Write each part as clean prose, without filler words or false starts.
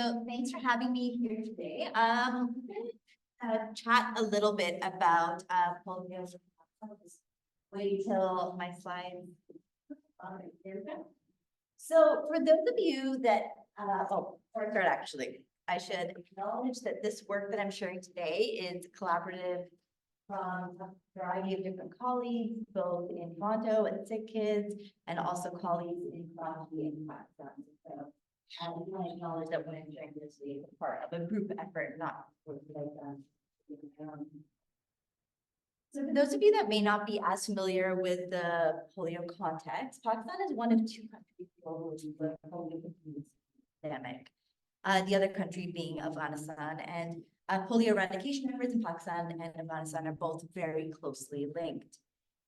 So thanks for having me here today. We're gonna chat a little bit about polio. Wait till my slides. There we go. So for those of you that, before I start actually, I should acknowledge that this work that I'm sharing today is collaborative from a variety of different colleagues, both in Toronto and Sick Kids, and also colleagues in Karachi and Pakistan. So I want to acknowledge that when I'm sharing this, it's a part of a group effort, not work that I've done. So for those of you that may not be as familiar with the polio context, Pakistan is one of two countries globally where polio continues pandemic. The other country being Afghanistan, and polio eradication efforts in Pakistan and Afghanistan are both very closely linked.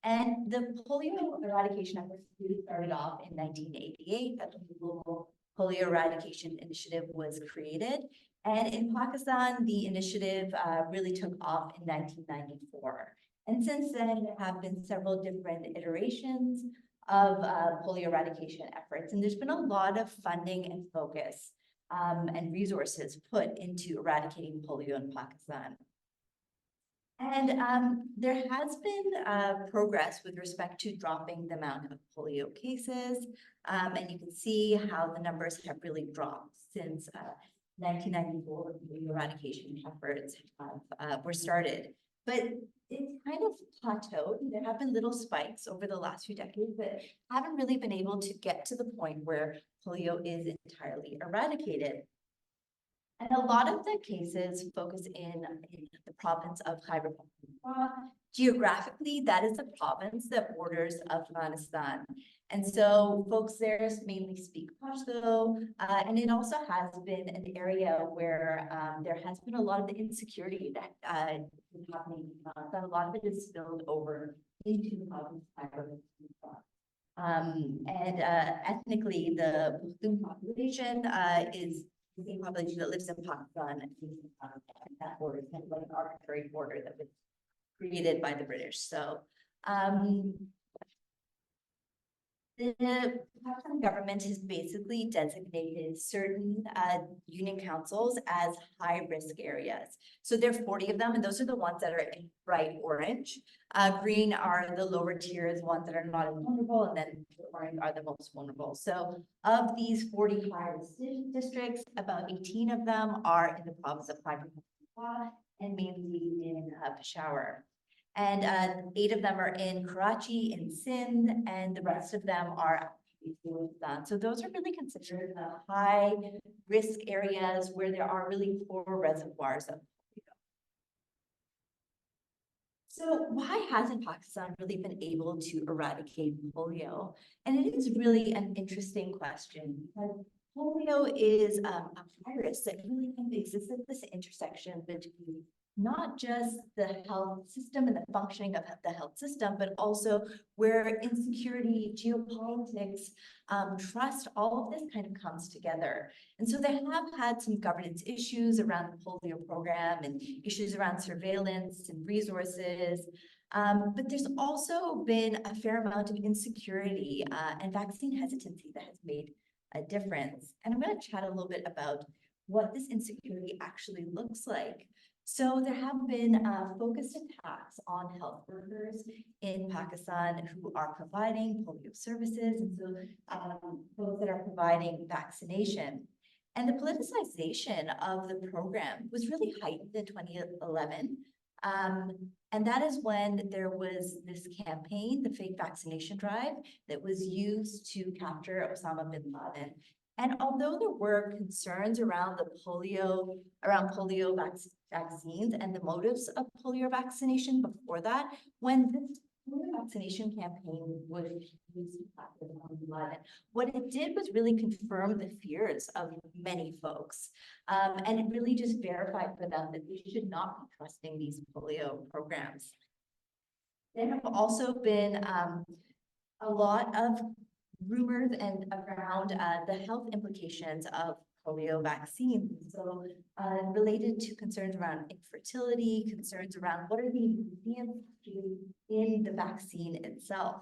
And the polio eradication efforts really started off in 1988. That's when the Global Polio Eradication Initiative was created. And in Pakistan, the initiative really took off in 1994. And since then, there have been several different iterations of polio eradication efforts. And there's been a lot of funding and focus and resources put into eradicating polio in Pakistan. And there has been progress with respect to dropping the amount of polio cases. And you can see how the numbers have really dropped since 1994, when the eradication efforts were started. But it's kind of plateaued. There have been little spikes over the last few decades, but haven't really been able to get to the point where polio is entirely eradicated. And a lot of the cases focus in the province of Khyber Pakhtunkhwa. Geographically, that is a province that borders Afghanistan. And so folks there mainly speak Pashto, and it also has been an area where there has been a lot of the insecurity that is happening. That a lot of it is spilled over into the province of Khyber Pakhtunkhwa. Ethnically, the Pashtun population is the same population that lives in Pakistan, and that border is kind of like an arbitrary border that was created by the British. So the Pakistan government has basically designated certain union councils as high-risk areas. So there are 40 of them, and those are the ones that are in bright orange. Green are the lower tiers, ones that are not as vulnerable, and then orange are the most vulnerable. So of these 40 high-risk districts, about 18 of them are in the province of Khyber Pakhtunkhwa and mainly in Peshawar. And 8 of them are in Karachi, in Sindh, and the rest of them are Ataullahjan. So those are really considered the high risk areas where there are really poor reservoirs of polio. So why hasn't Pakistan really been able to eradicate polio? And it is really an interesting question, because polio is a virus that really kind of exists at this intersection between not just the health system and the functioning of the health system, but also where insecurity, geopolitics, trust, all of this kind of comes together. And so they have had some governance issues around the polio program and issues around surveillance and resources. But there's also been a fair amount of insecurity and vaccine hesitancy that has made a difference. And I'm going to chat a little bit about what this insecurity actually looks like. So there have been focused attacks on health workers in Pakistan who are providing polio services, and so folks that are providing vaccination. And the politicization of the program was really heightened in 2011. And that is when there was this campaign, the fake vaccination drive, that was used to capture Osama bin Laden. And although there were concerns around the polio vaccines and the motives of polio vaccination before that, when this polio vaccination campaign was used to capture Osama bin Laden, what it did was really confirm the fears of many folks. And it really just verified for them that they should not be trusting these polio programs. There have also been a lot of rumors and around the health implications of polio vaccines. So related to concerns around infertility, concerns around what are the ingredients in the vaccine itself.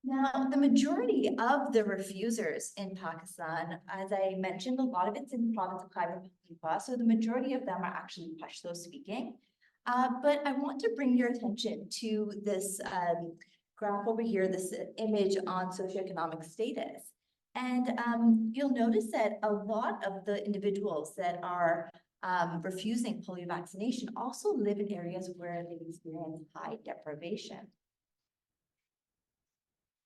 Now, the majority of the refusers in Pakistan, as I mentioned, a lot of it's in the province of Khyber Pakhtunkhwa, so the majority of them are actually Pashto speaking. But I want to bring your attention to this graph over here, this image on socioeconomic status. And you'll notice that a lot of the individuals that are refusing polio vaccination also live in areas where they experience high deprivation.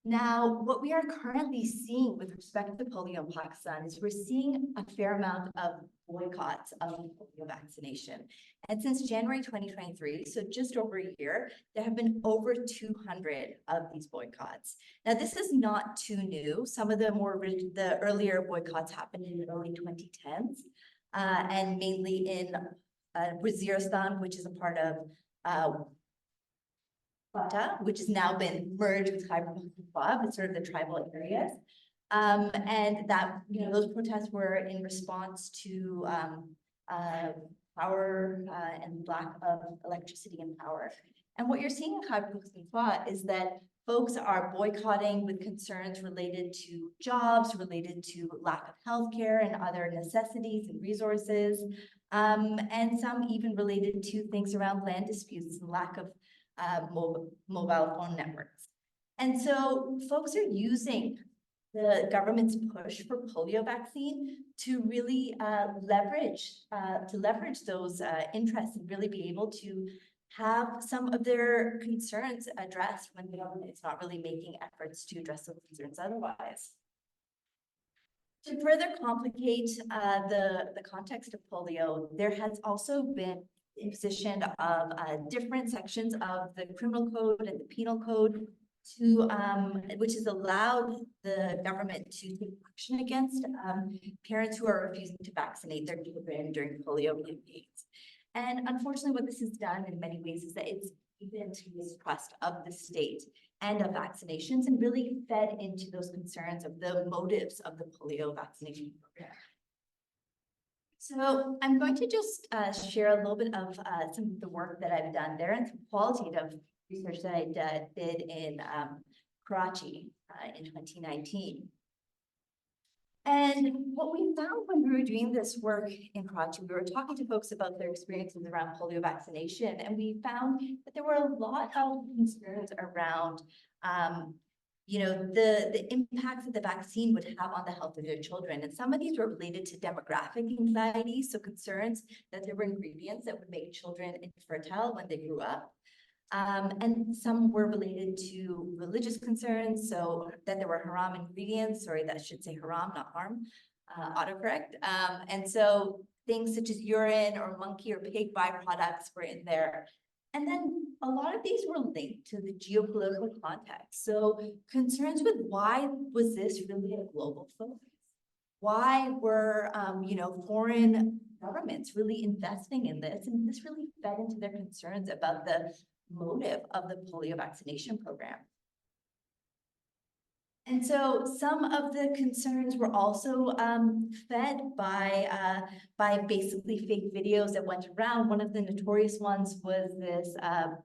Now, what we are currently seeing with respect to polio in Pakistan is we're seeing a fair amount of boycotts of polio vaccination. And since January 2023, so just over a year, there have been over 200 of these boycotts. Now, this is not too new. Some of the earlier boycotts happened in the early 2010s, and mainly in Waziristan, which is a part of which has now been merged with Khyber Pakhtunkhwa, but sort of the tribal areas. And that, those protests were in response to power and lack of electricity and power. And what you're seeing in Khyber Pakhtunkhwa is that folks are boycotting with concerns related to jobs, related to lack of healthcare and other necessities and resources, and some even related to things around land disputes and lack of mobile phone networks. And so folks are using the government's push for polio vaccine to really leverage those interests and really be able to have some of their concerns addressed when the government is not really making efforts to address those concerns otherwise. To further complicate the context of polio, there has also been imposition of different sections of the criminal code and the penal code to which has allowed the government to take action against parents who are refusing to vaccinate their children during polio campaigns. And unfortunately, what this has done in many ways is that it's deepened mistrust of the state and of vaccinations and really fed into those concerns of the motives of the polio vaccination program. So I'm going to just share a little bit of some of the work that I've done there and some qualitative research that I did in Karachi in 2019. And what we found when we were doing this work in Karachi, we were talking to folks about their experiences around polio vaccination, and we found that there were a lot of concerns around the impacts that the vaccine would have on the health of their children. And some of these were related to demographic anxiety, so concerns that there were ingredients that would make children infertile when they grew up. And some were related to religious concerns, so that there were haram ingredients, sorry, that should say haram, not harm, autocorrect. And so things such as urine or monkey or pig byproducts were in there. And then a lot of these were linked to the geopolitical context. So concerns with why was this really a global focus? Why were, foreign governments really investing in this? And this really fed into their concerns about the motive of the polio vaccination program. And so some of the concerns were also fed by basically fake videos that went around. One of the notorious ones was this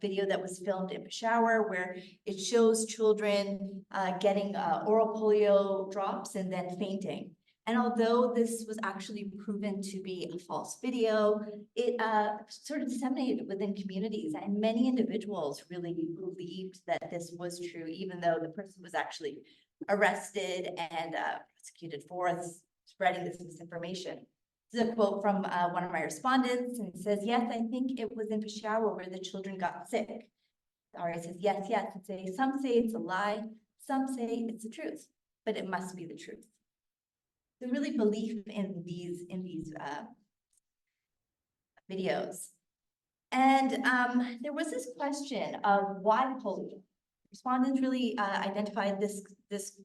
video that was filmed in Peshawar, where it shows children getting oral polio drops and then fainting. And although this was actually proven to be a false video, it sort of disseminated within communities, and many individuals really believed that this was true, even though the person was actually arrested and prosecuted for spreading this misinformation. This is a quote from one of my respondents, and it says, "Yes, I think it was in Peshawar where the children got sick." Ari says, "Yes, yes." Some say it's a lie, some say it's the truth, but it must be the truth. The really belief in these videos. And there was this question of why polio. Respondents really identified this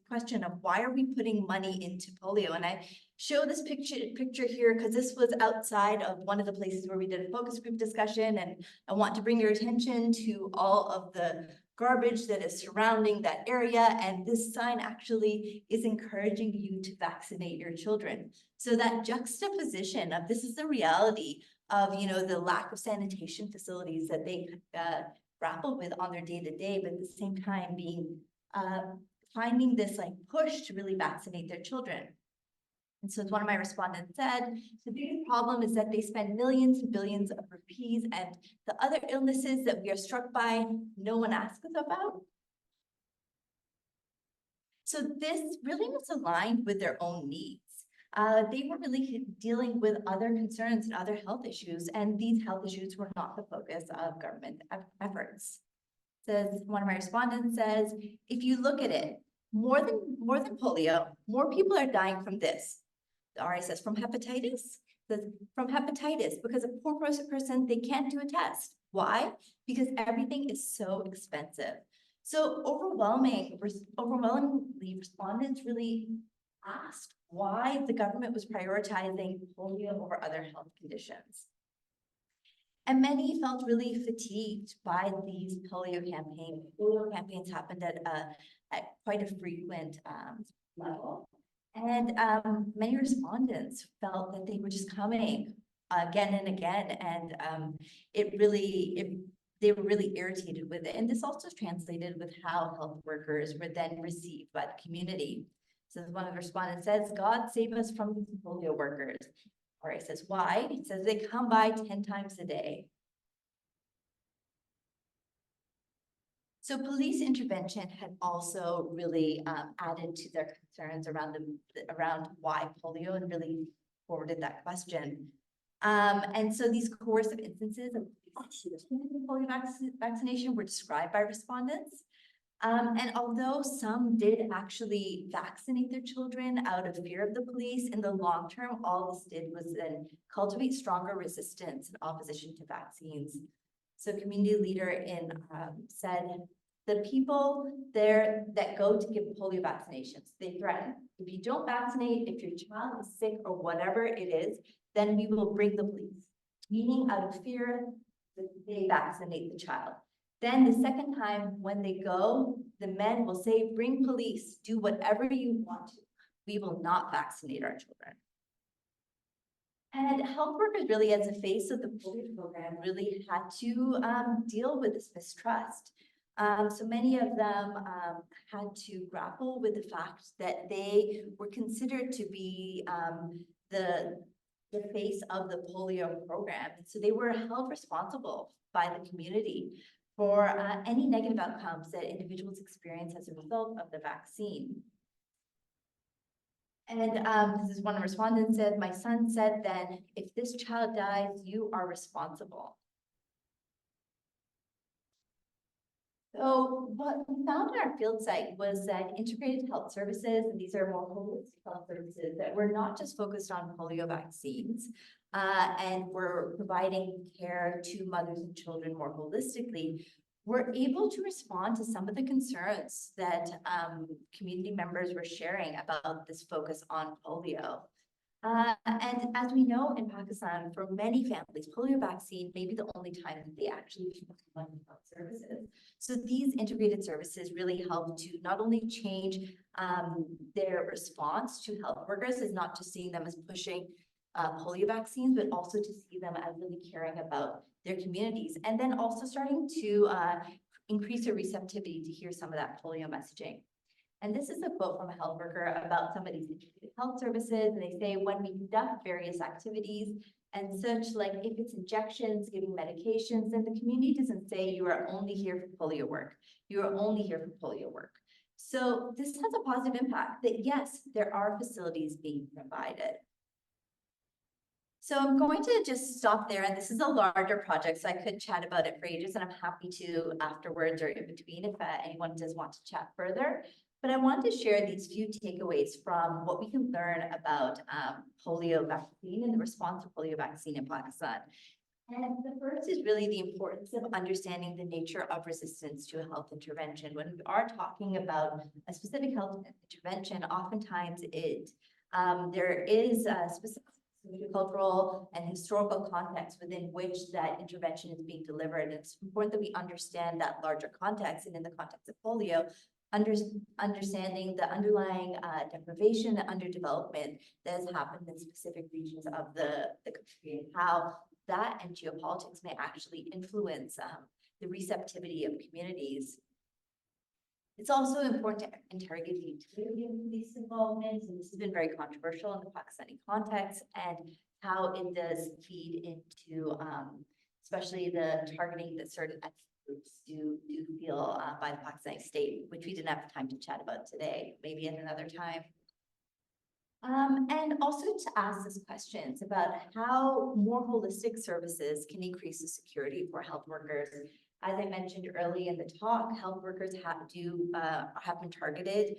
question of why are we putting money into polio? And I show this picture here because this was outside of one of the places where we did a focus group discussion, and I want to bring your attention to all of the garbage that is surrounding that area. And this sign actually is encouraging you to vaccinate your children. So that juxtaposition of this is the reality of, the lack of sanitation facilities that they grapple with on their day-to-day, but at the same time being finding this like push to really vaccinate their children. And so as one of my respondents said, the biggest problem is that they spend millions and billions of rupees, and the other illnesses that we are struck by, no one asks us about. So this really was aligned with their own needs. They were really dealing with other concerns and other health issues, and these health issues were not the focus of government efforts. Says one of my respondents says, if you look at it, more than polio, more people are dying from this. The RA says from hepatitis, from hepatitis, because a poor person, they can't do a test. Why? Because everything is so expensive. So overwhelmingly, respondents really asked why the government was prioritizing polio over other health conditions. And many felt really fatigued by these polio campaigns. Polio campaigns happened at quite a frequent level. And many respondents felt that they were just coming again and again, and they were really irritated with it. And this also translated with how health workers were then received by the community. So one of the respondents says, God save us from these polio workers. Or he says, why? He says, they come by 10 times a day. So police intervention had also really added to their concerns around why polio, and really forwarded that question. And so these coercive instances of polio vaccination were described by respondents. And although some did actually vaccinate their children out of fear of the police, in the long term, all this did was then cultivate stronger resistance and opposition to vaccines. So community leader said, the people there that go to give polio vaccinations, they threaten, if you don't vaccinate, if your child is sick or whatever it is, then we will bring the police. Meaning out of fear, they vaccinate the child. Then the second time when they go, the men will say, bring police, do whatever you want to. We will not vaccinate our children. And health workers really, as the face of the polio program, really had to deal with this mistrust. So many of them had to grapple with the fact that they were considered to be the face of the polio program. And so they were held responsible by the community for any negative outcomes that individuals experience as a result of the vaccine. And this is one of the respondents said, my son said then, if this child dies, you are responsible. So what we found in our field site was that integrated health services, and these are more holistic health services that were not just focused on polio vaccines, and were providing care to mothers and children more holistically, were able to respond to some of the concerns that community members were sharing about this focus on polio. And as we know in Pakistan, for many families, polio vaccine may be the only time that they actually fund health services. So these integrated services really help to not only change their response to health workers, is not just seeing them as pushing polio vaccines, but also to see them as really caring about their communities, and then also starting to increase their receptivity to hear some of that polio messaging. And this is a quote from a health worker about some of these integrated health services. And they say, when we conduct various activities and such, like if it's injections, giving medications, then the community doesn't say you are only here for polio work. You are only here for polio work. So this has a positive impact that yes, there are facilities being provided. So I'm going to just stop there, and this is a larger project, so I could chat about it for ages, and I'm happy to afterwards or in between if anyone does want to chat further. But I want to share these few takeaways from what we can learn about polio vaccine and the response to polio vaccine in Pakistan. And the first is really the importance of understanding the nature of resistance to a health intervention. When we are talking about a specific health intervention, oftentimes there is a specific cultural and historical context within which that intervention is being delivered. And it's important that we understand that larger context, and in the context of polio, understanding the underlying deprivation and underdevelopment that has happened in specific regions of the country, and how that and geopolitics may actually influence the receptivity of communities. It's also important to interrogate the utility of police involvement, and this has been very controversial in the Pakistani context, and how it does feed into, especially the targeting that certain ethnic groups do feel by the Pakistani state, which we didn't have time to chat about today, maybe at another time. And also to ask us questions about how more holistic services can increase the security for health workers. As I mentioned early in the talk, health workers have been targeted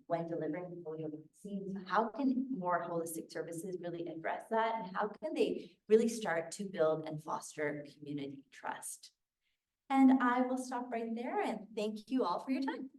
when delivering polio vaccines. How can more holistic services really address that? And how can they really start to build and foster community trust? And I will stop right there and thank you all for your time.